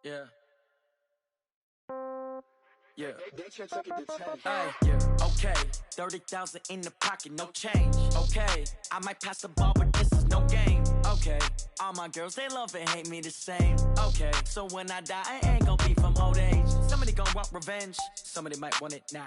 Yeah. Yeah. They took it to 10. Hey, yeah. Okay. 30,000 in the pocket, no change. Okay. I might pass the ball, but this is no game. Okay. All my girls, they love and hate me the same. Okay. So when I die, I ain't gonna be from old age. Somebody gonna want revenge. Somebody might want it now.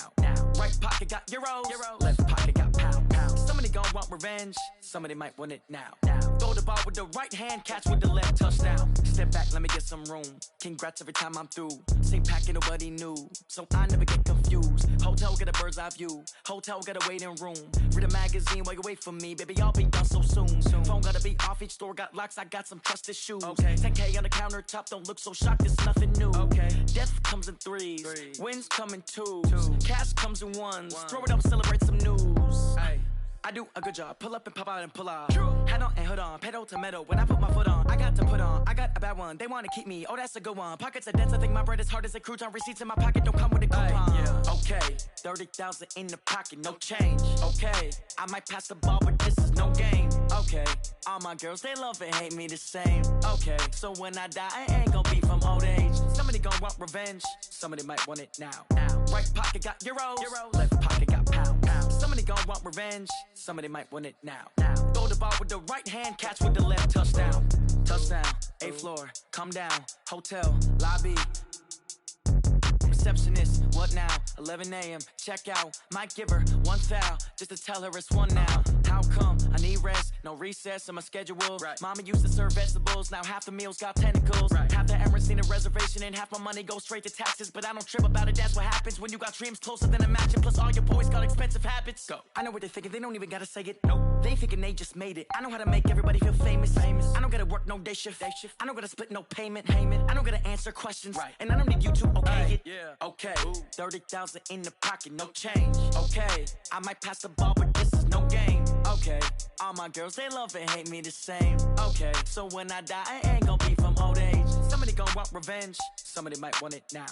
Right pocket got euros. Left pocket got pound. Somebody gonna want revenge. Somebody might want it now. Throw the ball with the right hand, catch with the left, touchdown. Step back, let me get some room. Congrats every time I'm through. Same packet, nobody knew. So I never get confused. Hotel get a bird's eye view. Hotel get a waiting room. Read a magazine while you wait for me. Baby, I'll be done so soon. Phone gotta be off, each store got locks. I got some trusted shoes. Okay. 10K on the countertop, don't look so shocked, it's nothing new. Okay. Death comes in threes. Wins come in twos. Cash comes in ones. Throw it up, celebrate some news. Hey. I do a good job, pull up and pop out and pull out. Hat on and hood on, pedal to metal. When I put my foot on, I got to put on. I got a bad one, they wanna keep me, oh that's a good one. Pockets are dense, I think my bread is hard as a crouton. Receipts in my pocket don't come with a coupon. Yeah. Okay, 30,000 in the pocket, no change. Okay, I might pass the ball, but this is no game. Okay, all my girls, they love and hate me the same. Okay, so when I die, I ain't gonna be from old age. Somebody gonna want revenge, somebody might want it now. Right pocket got euros. Left pocket got pound. Somebody gonna want revenge, somebody might want it now. Throw the ball with the right hand, catch with the left, touchdown. Touchdown, 8th floor, come down, hotel, lobby. Receptionist, what now? 11 a.m., check out. Might give her one foul, just to tell her it's one now. How come? I need rest, no recess in my schedule. Mama used to serve vegetables, now half the meals got tentacles. Half the Emirates need a reservation and half my money goes straight to taxes. But I don't trip about it, that's what happens when you got dreams closer than a matching. Plus all your boys got expensive habits. Go. I know what they're thinking, they don't even gotta say it. Nope. They thinking they just made it. I know how to make everybody feel famous. I don't gotta work no day shift. I don't gotta split no payment. I don't gotta answer questions. And I don't need you to okay it. Okay, 30,000 in the pocket, no change. Okay, I might pass the ball, but this is no game. Okay, all my girls, they love and hate me the same. Okay, so when I die, I ain't gonna be from old age. Somebody gonna want revenge, somebody might want it now.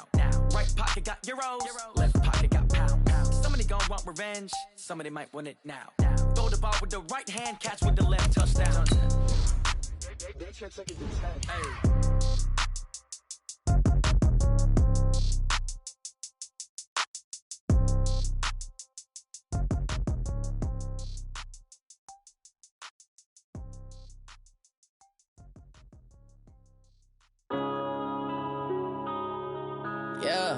Right pocket got euros, left pocket got pound. Somebody gonna want revenge, somebody might want it now. Throw the ball with the right hand, catch with the left, touchdown. They took it to 10. Hey. Yeah.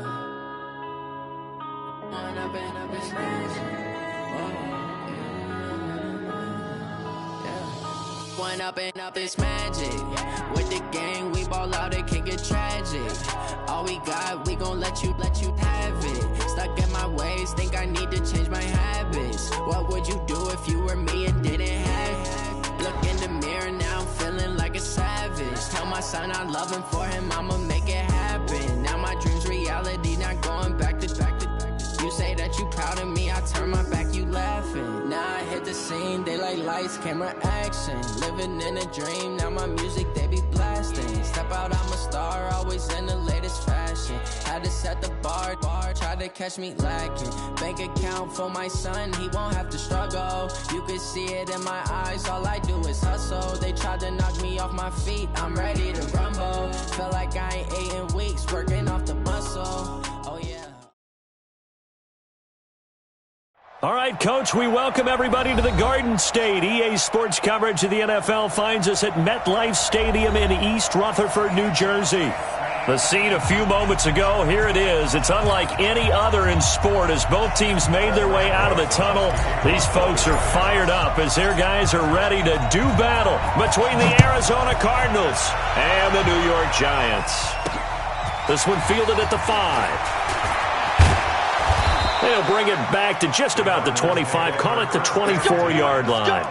One up and up is magic. With the gang, we ball out, it can get tragic. All we got, we gon' let you have it. Stuck in my ways, think I need to change my habits. What would you do if you were me and didn't have it? Look in the mirror, now I'm feeling like a savage. Tell my son I love him, for him I'ma make it happen. Now my dream's reality, not going back to. You say that you proud of me, I turn my back, you laughing. Now I hit the scene, they like lights, camera, action. Living in a dream, now my music, they be blasting. Step out, I'm a star, always in the latest fashion. Had to set the bar, try to catch me lacking. Bank account for my son, he won't have to struggle. You can see it in my eyes, all I do is hustle. They tried to knock me off my feet, I'm ready to rumble. Feel like I ain't ate in weeks, working off the muscle. Oh yeah. All right, Coach, we welcome everybody to the Garden State. EA Sports coverage of the NFL finds us at MetLife Stadium in East Rutherford, New Jersey. The scene a few moments ago, here it is. It's unlike any other in sport as both teams made their way out of the tunnel. These folks are fired up as their guys are ready to do battle between the Arizona Cardinals and the New York Giants. This one fielded at the 5. They'll bring it back to just about the 25, call it the 24-yard line.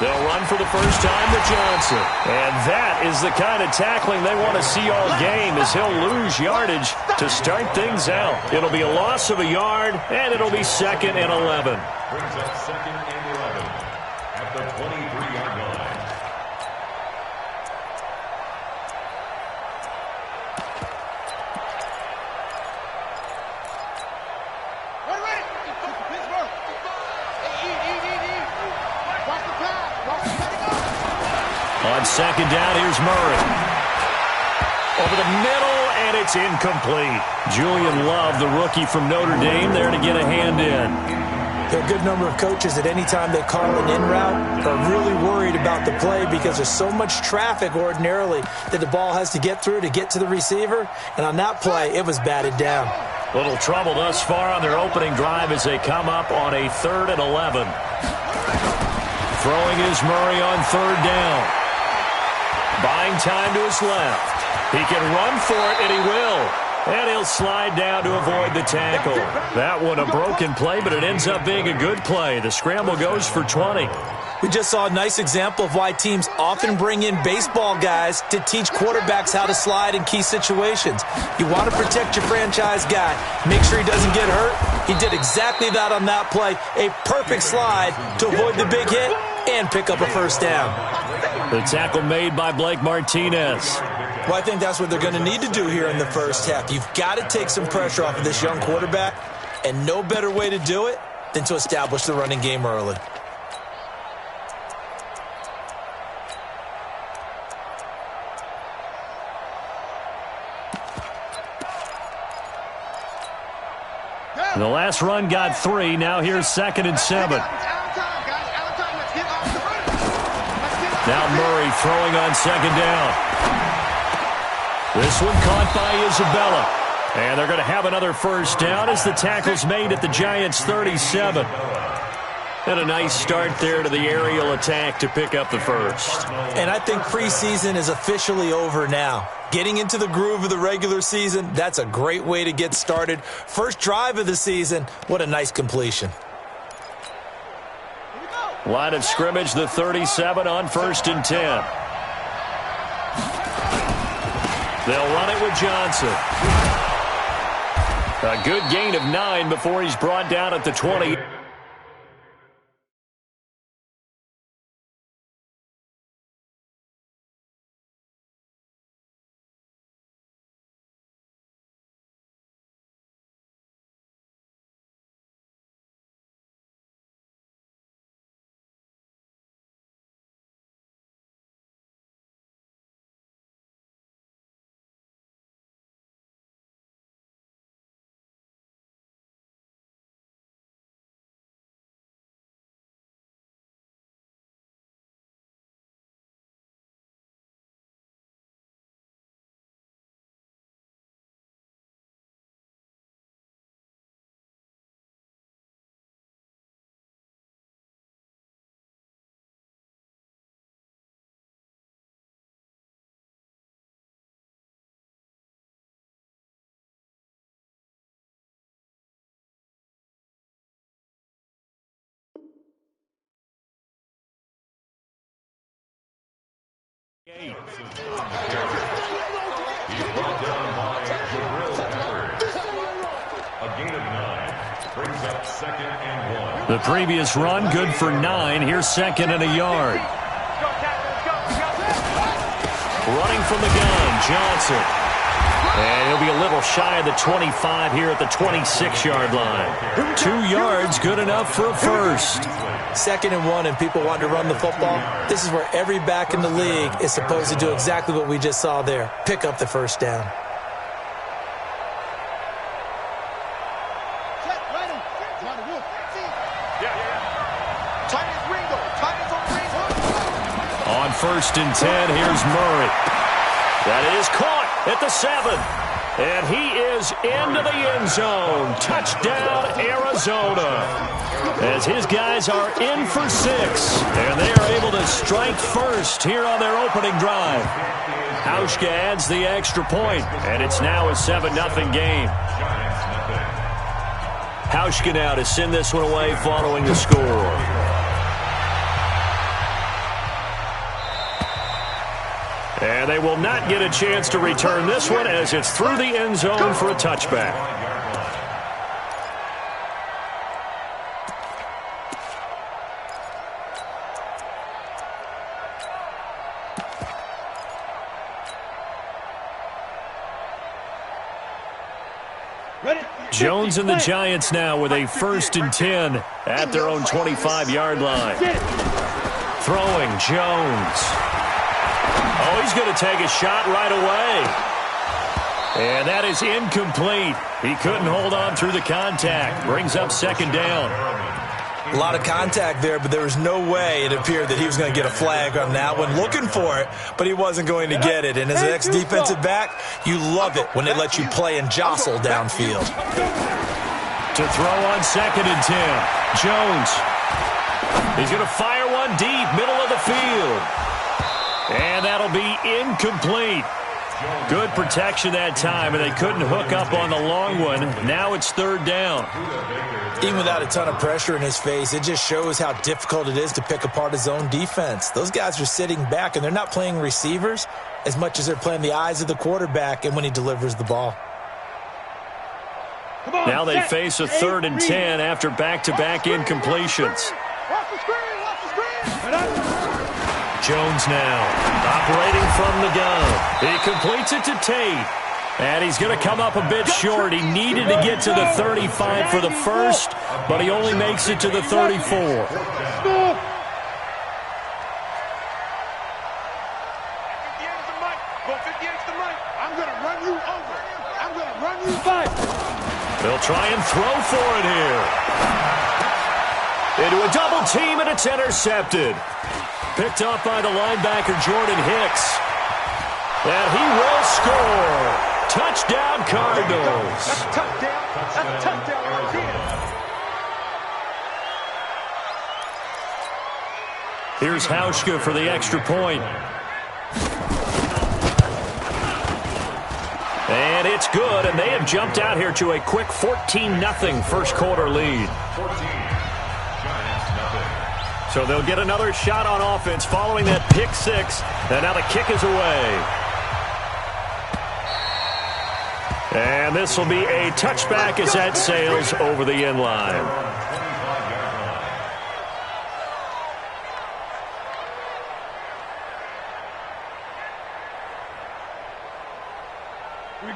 They'll run for the first time to Johnson. And that is the kind of tackling they want to see all game, as he'll lose yardage to start things out. It'll be a loss of a yard, and it'll be 2nd and 11. Brings up 2nd and 11 at the 23-yard line. On 2nd down, here's Murray. Over the middle, and it's incomplete. Julian Love, the rookie from Notre Dame, there to get a hand in. There are a good number of coaches that any time they call an in route are really worried about the play because there's so much traffic ordinarily that the ball has to get through to get to the receiver. And on that play, it was batted down. Little trouble thus far on their opening drive as they come up on a 3rd and 11. Throwing is Murray on 3rd down. Buying time to his left. He can run for it, and he will. And he'll slide down to avoid the tackle. That one a broken play, but it ends up being a good play. The scramble goes for 20. We just saw a nice example of why teams often bring in baseball guys to teach quarterbacks how to slide in key situations. You want to protect your franchise guy. Make sure he doesn't get hurt. He did exactly that on that play. A perfect slide to avoid the big hit and pick up a 1st down. The tackle made by Blake Martinez. Well, I think that's what they're going to need to do here in the 1st half. You've got to take some pressure off of this young quarterback, and no better way to do it than to establish the running game early. The last run got 3. Now here's 2nd and 7. Now Murray throwing on 2nd down. This one caught by Isabella. And they're going to have another 1st down as the tackle's made at the Giants' 37. And a nice start there to the aerial attack to pick up the 1st. And I think preseason is officially over now. Getting into the groove of the regular season, that's a great way to get started. First drive of the season, what a nice completion. Line of scrimmage, the 37 on 1st and 10. They'll run it with Johnson. A good gain of 9 before he's brought down at the 20. He's brought down by Jabril Peppers. A gain of 9 brings up 2nd and 1. The previous run good for 9. Here's 2nd and a yard. Running from the gun, Johnson. And he'll be a little shy of the 25 here at the 26-yard line. 2 yards, good enough for a 1st. 2nd and 1, and people want to run the football. This is where every back in the league is supposed to do exactly what we just saw there. Pick up the 1st down. On 1st and 10, here's Murray. That is caught at the 7. And he is into the end zone. Touchdown, Arizona. As his guys are in for 6. And they are able to strike first here on their opening drive. Hauschka adds the extra point, and it's now a 7-0 game. Hauschka now to send this one away following the score. And they will not get a chance to return this one as it's through the end zone for a touchback. Jones and the Giants now with a 1st and 10 at their own 25-yard line. Throwing, Jones. Oh, he's going to take a shot right away. And that is incomplete. He couldn't hold on through the contact. Brings up 2nd down. A lot of contact there, but there was no way it appeared that he was going to get a flag on that one. Looking for it, but he wasn't going to get it. And as an ex-defensive back, you love it when they let you play and jostle downfield. To throw on 2nd and 10. Jones. He's going to fire one deep, middle of the field. And that'll be incomplete. Good protection that time, and they couldn't hook up on the long one. Now it's 3rd down. Even without a ton of pressure in his face, it just shows how difficult it is to pick apart his own defense. Those guys are sitting back, and they're not playing receivers as much as they're playing the eyes of the quarterback and when he delivers the ball. Now they face a 3rd and 10 after back-to-back incompletions. Jones now operating from the gun. He completes it to Tate. And he's going to come up a bit short. He needed to get to the 35 for the first, but he only makes it to the 34. They'll try and throw for it here. Into a double team, and it's intercepted. Picked up by the linebacker, Jordan Hicks. And he will score. Touchdown, Cardinals. That's a touchdown. That's a touchdown right there. Here's Hauschka for the extra point. And it's good, and they have jumped out here to a quick 14-0 first quarter lead. 14. So they'll get another shot on offense following that pick 6. And now the kick is away. And this will be a touchback as that sails over the end line.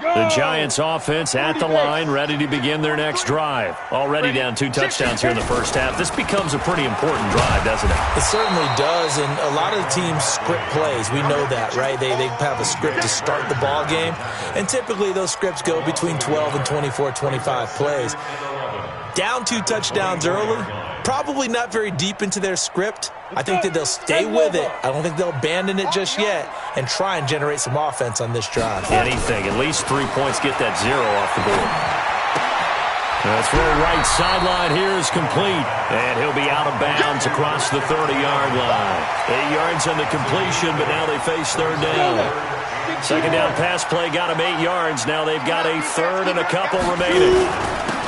The Giants offense at the line, ready to begin their next drive. Already down 2 touchdowns here in the first half. This becomes a pretty important drive, doesn't it? It certainly does, and a lot of the teams script plays. We know that, right? They have a script to start the ball game, and typically those scripts go between 12 and 24, 25 plays. Down 2 touchdowns early, probably not very deep into their script. I think that they'll stay with it. I don't think they'll abandon it just yet and try and generate some offense on this drive. Anything. At least 3 points, get that 0 off the board. The throw right sideline here is complete. And he'll be out of bounds across the 30-yard line. 8 yards on the completion, but now they face 3rd down. 2nd down pass play got him 8 yards. Now they've got a 3rd and a couple remaining.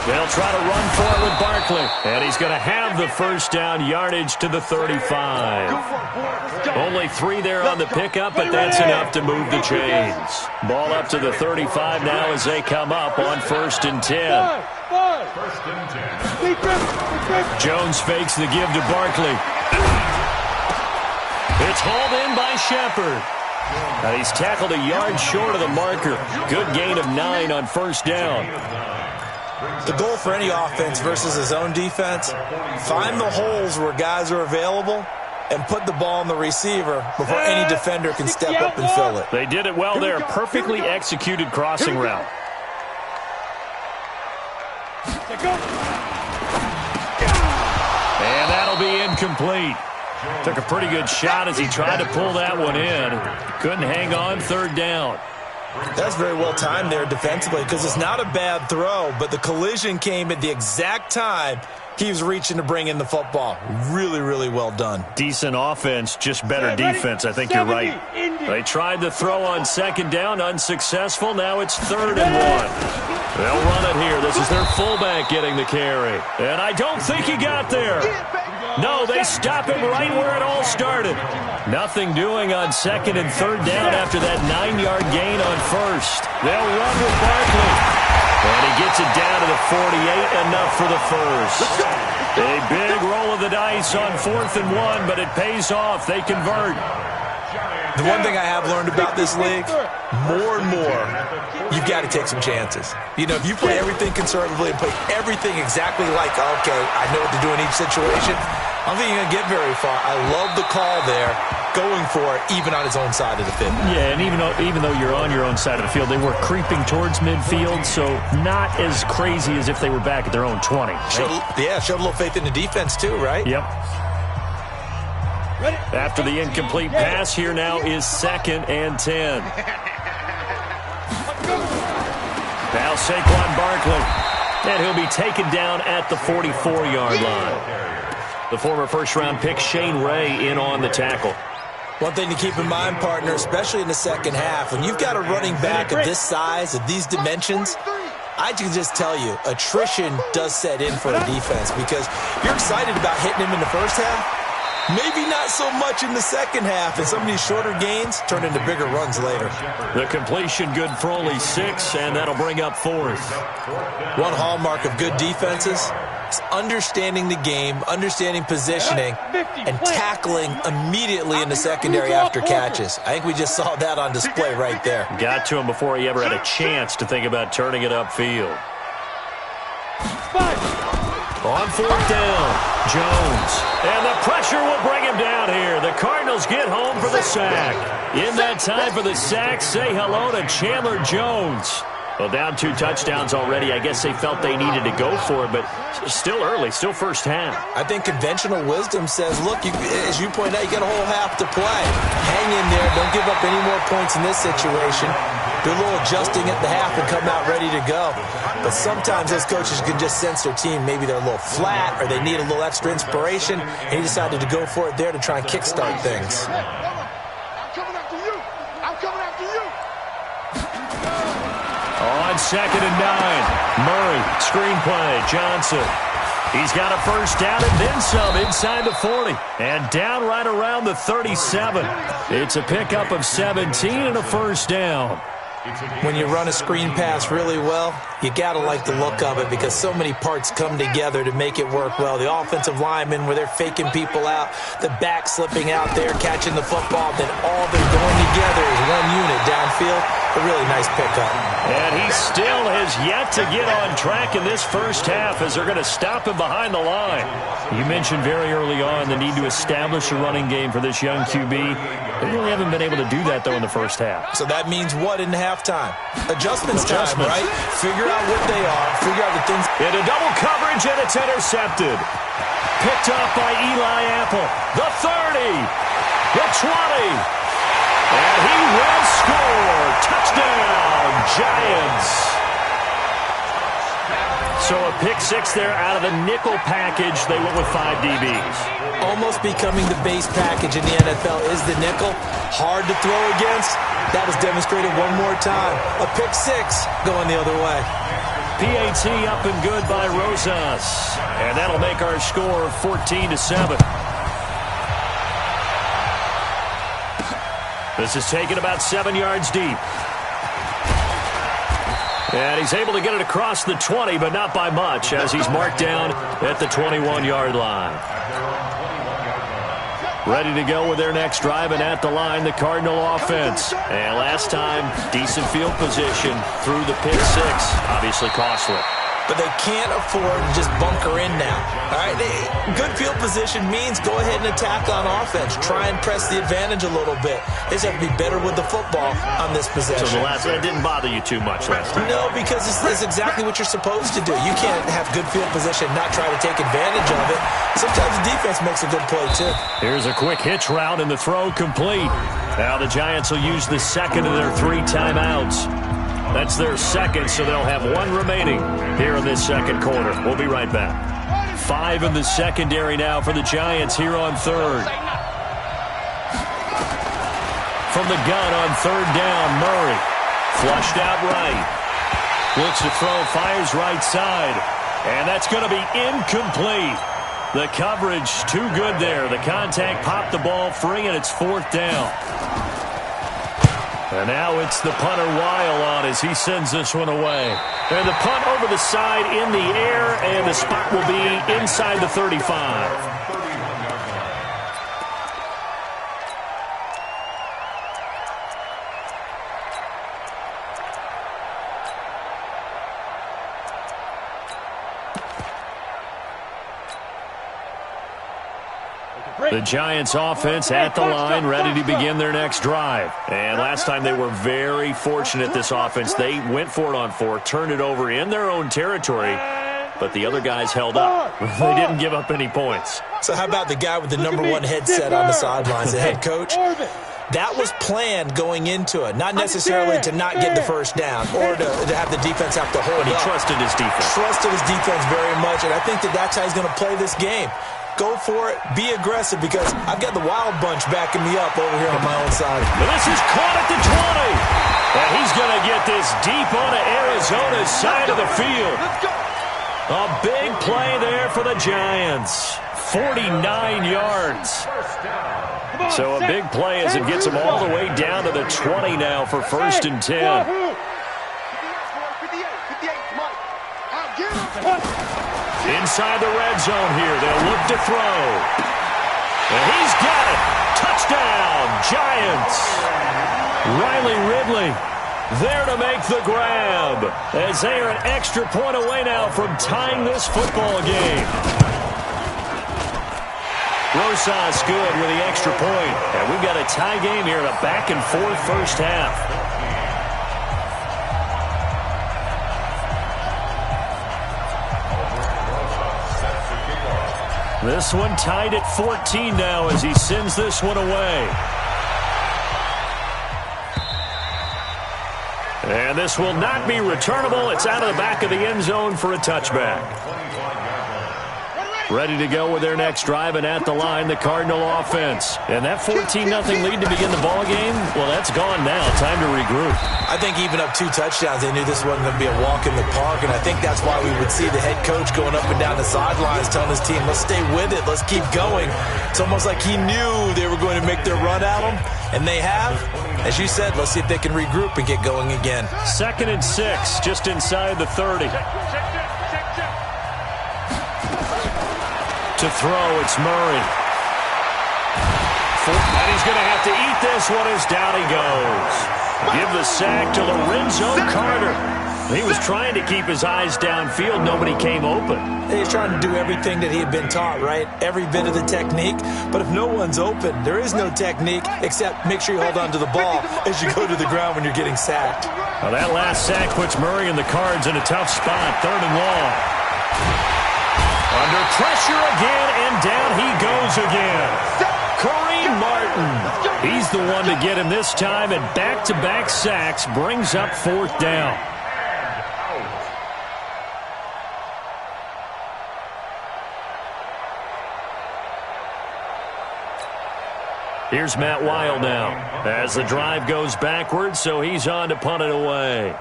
They'll try to run for it with Barkley. And he's going to have the 1st down, yardage to the 35. Only 3 there on the pickup, but that's enough to move the chains. Ball up to the 35 now as they come up on 1st and 10. Jones fakes the give to Barkley. It's hauled in by Shepard. And he's tackled a yard short of the marker. Good gain of 9 on 1st down. The goal for any offense versus his own defense, find the holes where guys are available and put the ball on the receiver before any defender can step up and fill it. They did it well there. Perfectly executed crossing route. And that'll be incomplete. Took a pretty good shot as he tried to pull that one in. Couldn't hang on, 3rd down. That's very well timed there defensively because it's not a bad throw, but the collision came at the exact time he was reaching to bring in the football. Really, really well done. Decent offense, just better defense. I think you're right. They tried the throw on 2nd down, unsuccessful. Now it's 3rd and 1. They'll run it here. This is their fullback getting the carry. And I don't think he got there. No, they stop him right where it all started. Nothing doing on second and third down after that 9-yard gain on first. They'll run with Barkley. And he gets it down to the 48, enough for the first. A big roll of the dice on 4th and 1, but it pays off. They convert. The one thing I have learned about this league, more and more, you've got to take some chances. You know, if you play everything conservatively and play everything exactly like, okay, I know what to do in each situation, I don't think you're going to get very far. I love the call there, going for it, even on his own side of the field. Yeah, and even though you're on your own side of the field, they were creeping towards midfield, so not as crazy as if they were back at their own 20. Right? Showed a little faith in the defense too, right? Yep. After the incomplete pass, here now is 2nd and 10. Now Saquon Barkley. And he'll be taken down at the 44-yard line. The former first-round pick Shane Ray in on the tackle. One thing to keep in mind, partner, especially in the second half, when you've got a running back of this size, of these dimensions, I can just tell you, attrition does set in for a defense because you're excited about hitting him in the first half. Maybe not so much in the second half, and some of these shorter gains turn into bigger runs later. The completion good for only 6, and that'll bring up 4th. One hallmark of good defenses is understanding the game, understanding positioning, and tackling immediately in the secondary after catches. I think we just saw that on display right there. Got to him before he ever had a chance to think about turning it upfield. On 4th down, Jones. And the pressure will bring him down here. The Cardinals get home for the sack. In that time for the sack, say hello to Chandler Jones. Well, down 2 touchdowns already. I guess they felt they needed to go for it, but still early, still first half. I think conventional wisdom says, look, as you point out, you got a whole half to play. Hang in there. Don't give up any more points in this situation. Do a little adjusting at the half and come out ready to go. But sometimes those coaches can just sense their team. Maybe they're a little flat or they need a little extra inspiration, and he decided to go for it there to try and kickstart things. On 2nd and 9, Murray, screenplay, Johnson. He's got a first down and then some inside the 40. And down right around the 37. It's a pickup of 17 and a first down. When you run a screen pass really well, you got to like the look of it because so many parts come together to make it work well. The offensive linemen where they're faking people out, the back slipping out there, catching the football, then all they're going together is one unit downfield. A really nice pickup. And he still has yet to get on track in this first half as they're going to stop him behind the line. You mentioned very early on the need to establish a running game for this young QB. They really haven't been able to do that, though, in the first half. So that means what in halftime? Adjustments time, right? Figure out what they are. Figure out the things. Into double coverage, and it's intercepted. Picked up by Eli Apple. The 30. The 20. And he will score. Touchdown, Giants. So a pick 6 there out of the nickel package. They went with 5 DBs. Almost becoming the base package in the NFL is the nickel. Hard to throw against. That was demonstrated one more time. A pick 6 going the other way. PAT up and good by Rosas. And that'll make our score 14-7. This is taken about 7 yards deep. And he's able to get it across the 20, but not by much, as he's marked down at the 21-yard line. Ready to go with their next drive, and at the line, the Cardinal offense. And last time, decent field position through the pick 6. Obviously costly. But they can't afford to just bunker in now. All right, good field position means go ahead and attack on offense. Try and press the advantage a little bit. They just have to be better with the football on this possession. So that didn't bother you too much last time? No, because it's exactly what you're supposed to do. You can't have good field position and not try to take advantage of it. Sometimes the defense makes a good play, too. Here's a quick hitch route, and the throw complete. Now the Giants will use the second of their 3 timeouts. That's their second, so they'll have 1 remaining here in this second quarter. We'll be right back. 5 in the secondary now for the Giants here on 3rd. From the gun on 3rd down, Murray. Flushed out right. Looks to throw, fires right side. And that's going to be incomplete. The coverage too good there. The contact popped the ball free, and it's 4th down. And now it's the punter Weil on as he sends this one away. And the punt over the side in the air, and the spot will be inside the 35. The Giants offense at the line, ready to begin their next drive. And last time they were very fortunate, this offense. They went for it on 4, turned it over in their own territory, but the other guys held up. They didn't give up any points. So how about the guy with the number 1 headset on the sidelines, the head coach? That was planned going into it, not necessarily to not get the first down or to have the defense have to hold up. But he trusted his defense. Trusted his defense very much, and I think that's how he's going to play this game. Go for it. Be aggressive because I've got the Wild Bunch backing me up over here on my own side. But this is caught at the 20. And he's going to get this deep onto Arizona's side of the field. A big play there for the Giants. 49 yards. So a big play as it gets them all the way down to the 20 now for 1st and 10. Inside the red zone here. They'll look to throw. And he's got it. Touchdown, Giants. Riley Ridley there to make the grab as they are an extra point away now from tying this football game. Rosas good with the extra point. And we've got a tie game here in a back-and-forth first half. This one tied at 14 now as he sends this one away. And this will not be returnable. It's out of the back of the end zone for a touchback. Ready to go with their next drive, and at the line, the Cardinal offense. And that 14-0 lead to begin the ball game, well, that's gone now. Time to regroup. I think even up 2 touchdowns, they knew this wasn't going to be a walk in the park, and I think that's why we would see the head coach going up and down the sidelines telling his team, let's stay with it, let's keep going. It's almost like he knew they were going to make their run at him, and they have. As you said, let's see if they can regroup and get going again. 2nd and 6, just inside the 30. To throw, it's Murray. And he's going to have to eat this one as down he goes. Give the sack to Lorenzo Carter. He was trying to keep his eyes downfield. Nobody came open. He's trying to do everything that he had been taught, right? Every bit of the technique. But if no one's open, there is no technique except make sure you hold on to the ball as you go to the ground when you're getting sacked. Well, that last sack puts Murray and the Cards in a tough spot. 3rd and long. Under pressure again, and down he goes again. Kareem Martin. He's the one to get him this time, and back-to-back sacks brings up 4th down. Here's Matt Weil now as the drive goes backwards, so he's on to punt it away.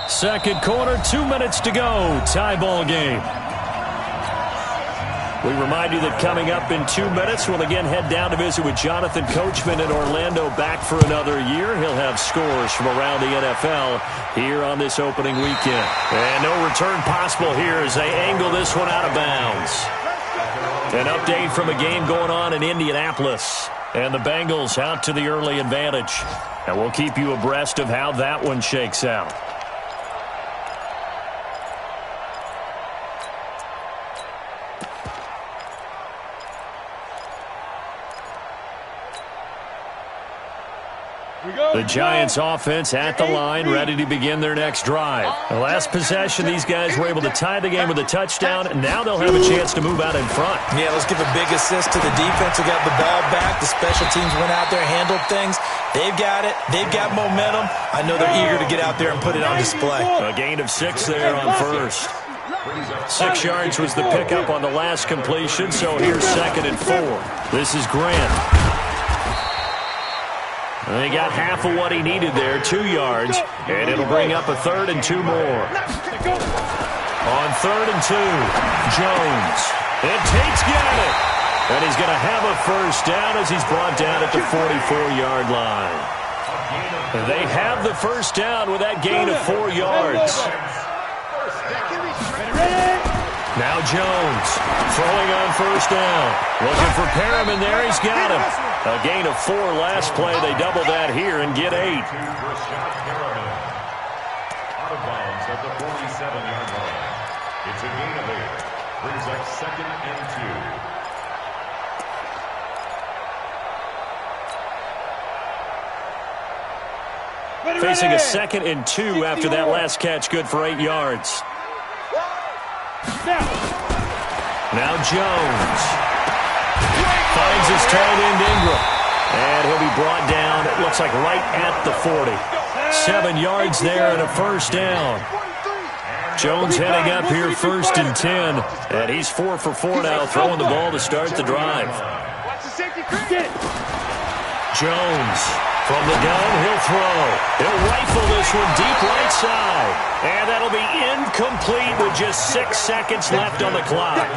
2nd quarter, 2 minutes to go. Tie ball game. We remind you that coming up in 2 minutes, we'll again head down to visit with Jonathan Coachman in Orlando, back for another year. He'll have scores from around the NFL here on this opening weekend. And no return possible here as they angle this one out of bounds. An update from a game going on in Indianapolis. And the Bengals out to the early advantage. And we'll keep you abreast of how that one shakes out. The Giants offense at the line, ready to begin their next drive. The last possession, these guys were able to tie the game with a touchdown, and now they'll have a chance to move out in front. Yeah, let's give a big assist to the defense who got the ball back. The special teams went out there, handled things. They've got it. They've got momentum. I know they're eager to get out there and put it on display. A gain of 6 there on first. 6 yards was the pickup on the last completion, so here's 2nd and 4. This is Grant. They got half of what he needed there, 2 yards, and it'll bring up a 3rd and 2 more. On 3rd and 2, Jones. And Tate's got it. And he's going to have a first down as he's brought down at the 44-yard line. They have the first down with that gain of 4 yards. Now Jones throwing on first down. Looking for Perriman there. He's got him. A gain of 4 last play. They double that here and get 8. Out of bounds at the 47-yard line. It's a gain of 8. Brings up 2nd and 2. Facing a 2nd and 2 after that last catch, good for 8 yards. Now Jones finds his tight end Ingram, and he'll be brought down, it looks like right at the 40. 7 yards there and a first down. Jones heading up here 1st and 10, and he's 4 for 4 now, throwing the ball to start the drive. Jones from the gun, he'll throw. He'll rifle this one deep right side. And that'll be incomplete with just 6 seconds left on the clock.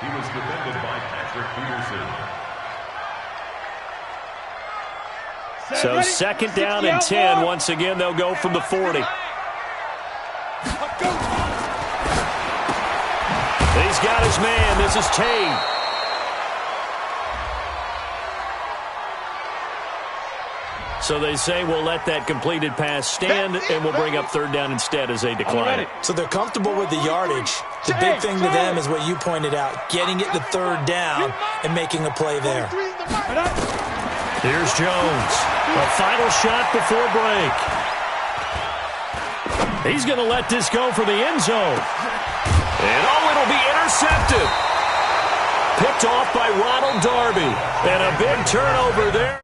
He was defended by Patrick Peterson. So 2nd down and 10. Once again, they'll go from the 40. He's got his man. This is Tate. So they say we'll let that completed pass stand, and we'll bring up 3rd down instead as they decline it. So they're comfortable with the yardage. The big thing to them is what you pointed out, getting it to 3rd down and making a play there. Here's Jones. A final shot before break. He's going to let this go for the end zone. And it'll be intercepted. Picked off by Ronald Darby. And a big turnover there.